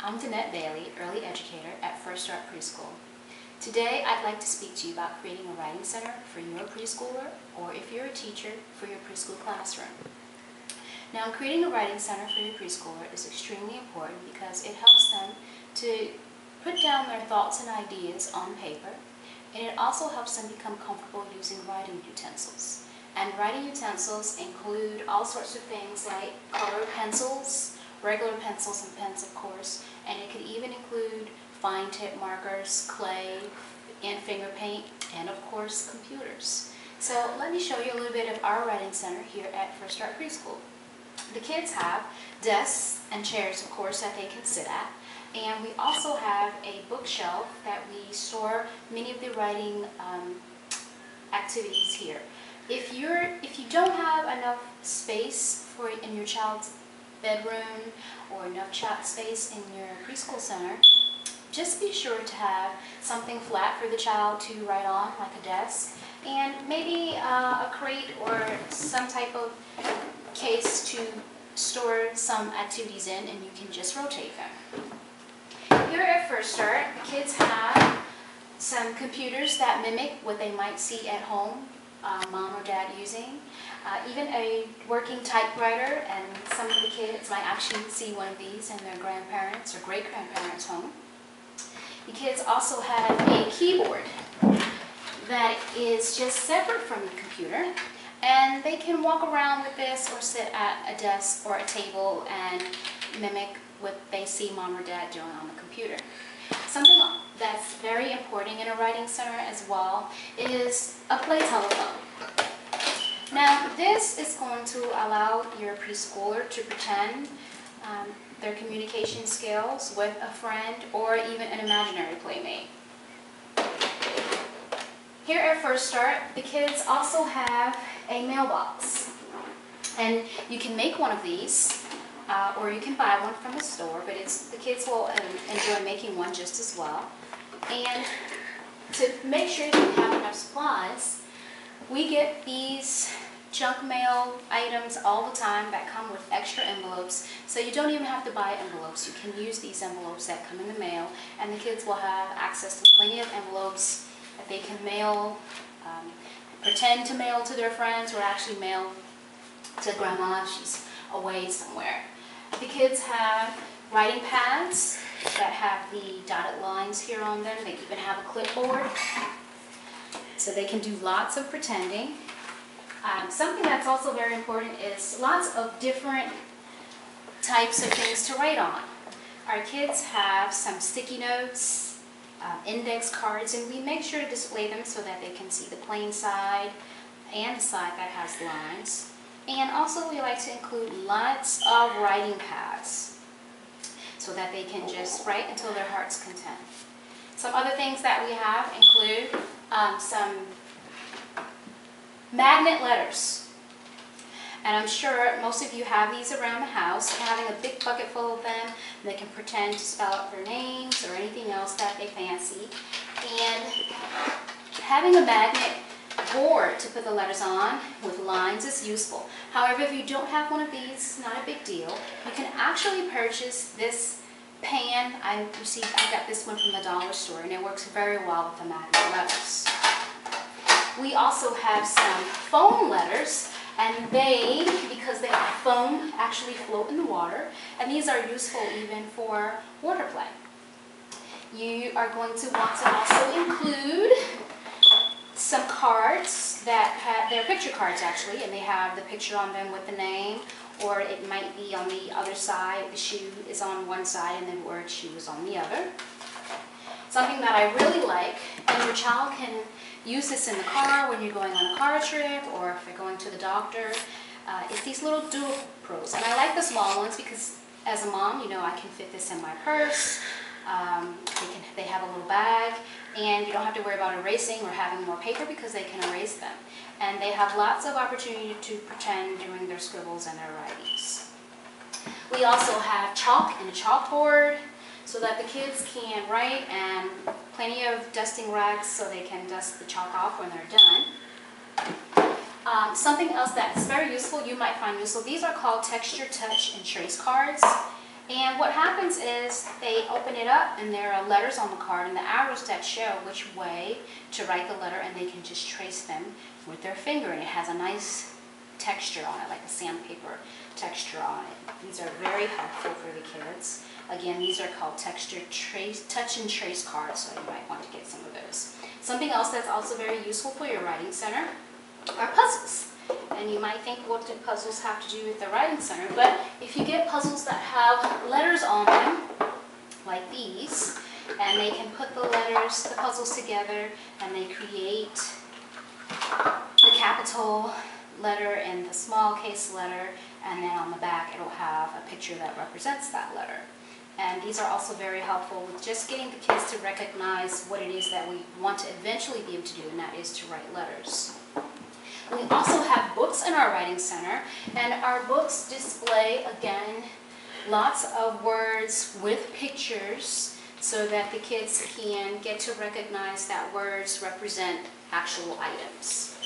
I'm Dennette Bailey, Early Educator at First Start Preschool. Today I'd like to speak to you about creating a writing center for your preschooler, or if you're a teacher, for your preschool classroom. Now, creating a writing center for your preschooler is extremely important because it helps them to put down their thoughts and ideas on paper, and it also helps them become comfortable using writing utensils. And writing utensils include all sorts of things like colored pencils, regular pencils and pens, of course, and it could even include fine tip markers, clay, and finger paint, and of course computers. So let me show you a little bit of our writing center here at First Start Preschool. The kids have desks and chairs, of course, that they can sit at, and we also have a bookshelf that we store many of the writing activities here. If you don't have enough space in your child's bedroom or enough space in your preschool center, just be sure to have something flat for the child to write on, like a desk, and maybe a crate or some type of case to store some activities in, and you can just rotate them. Here at First Start, the kids have some computers that mimic what they might see at home, mom or dad using. Even a working typewriter, and some of the kids might actually see one of these in their grandparents' or great-grandparents' home. The kids also have a keyboard that is just separate from the computer, and they can walk around with this or sit at a desk or a table and mimic what they see mom or dad doing on the computer. Something that's very important in a writing center as well is a play telephone. Now, this is going to allow your preschooler to pretend their communication skills with a friend or even an imaginary playmate. Here at First Start, the kids also have a mailbox. And you can make one of these, or you can buy one from the store, but the kids will enjoy making one just as well. And to make sure that you have enough supplies, we get these junk mail items all the time that come with extra envelopes, so you don't even have to buy envelopes. You can use these envelopes that come in the mail, and the kids will have access to plenty of envelopes that they can mail, pretend to mail to their friends, or actually mail to grandma if she's away somewhere. The kids have writing pads that have the dotted lines here on them. They even have a clipboard, so they can do lots of pretending. Something that's also very important is lots of different types of things to write on. Our kids have some sticky notes, index cards, and we make sure to display them so that they can see the plain side and the side that has lines. And also we like to include lots of writing pads so that they can just write until their heart's content. Some other things that we have include some magnet letters. And I'm sure most of you have these around the house, having a big bucket full of them. They can pretend to spell out their names or anything else that they fancy. And having a magnet board to put the letters on with lines is useful. However, if you don't have one of these, it's not a big deal. You can actually purchase this pan. I got this one from the dollar store, and it works very well with the magnet letters. We also have some foam letters, and because they have foam, actually float in the water, and these are useful even for water play. You are going to want to also include some cards they're picture cards actually, and they have the picture on them with the name, or it might be on the other side. The shoe is on one side and the word shoe is on the other. Something that I really like, and your child can use this in the car when you're going on a car trip or if you're going to the doctor, is these little doodle pros. And I like the small ones because as a mom, you know, I can fit this in my purse. They have a little bag, and you don't have to worry about erasing or having more paper because they can erase them. And they have lots of opportunity to pretend during their scribbles and their writings. We also have chalk and a chalkboard so that the kids can write, and plenty of dusting rags so they can dust the chalk off when they're done. Something else that's very useful, you might find useful, these are called texture, touch, and trace cards. And what happens is they open it up and there are letters on the card and the arrows that show which way to write the letter, and they can just trace them with their finger, and it has a nice texture on it, like a sandpaper texture on it. These are very helpful for the kids. Again, these are called touch and trace cards, so you might want to get some of those. Something else that's also very useful for your writing center are puzzles. And you might think, what do puzzles have to do with the writing center? But if you get puzzles that have letters on them, like these, and they can put the puzzles together, and they create the capital letter and the small case letter, and then on the back it'll have a picture that represents that letter. And these are also very helpful with just getting the kids to recognize what it is that we want to eventually be able to do, and that is to write letters. We also have books in our writing center, and our books display, again, lots of words with pictures so that the kids can get to recognize that words represent actual items.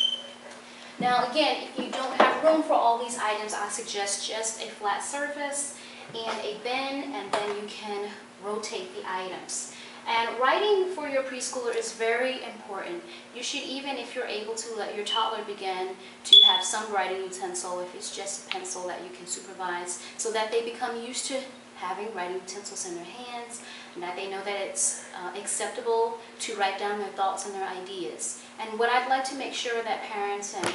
Now again, if you don't have room for all these items, I suggest just a flat surface and a bin, and then you can rotate the items. And writing for your preschooler is very important. You should, even if you're able to, let your toddler begin to have some writing utensil, if it's just a pencil that you can supervise, so that they become used to having writing utensils in their hands, and that they know that it's acceptable to write down their thoughts and their ideas. And what I'd like to make sure that parents and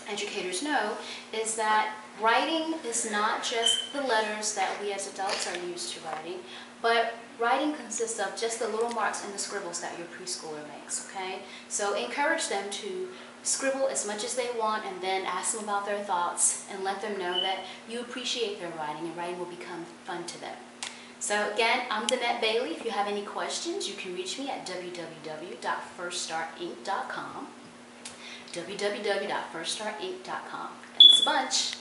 educators know is that writing is not just the letters that we as adults are used to writing, but writing consists of just the little marks and the scribbles that your preschooler makes, okay? So encourage them to scribble as much as they want, and then ask them about their thoughts and let them know that you appreciate their writing, and writing will become fun to them. So again, I'm Dennette Bailey. If you have any questions, you can reach me at www.firststartinc.com. www.firststartinc.com. Thanks a bunch.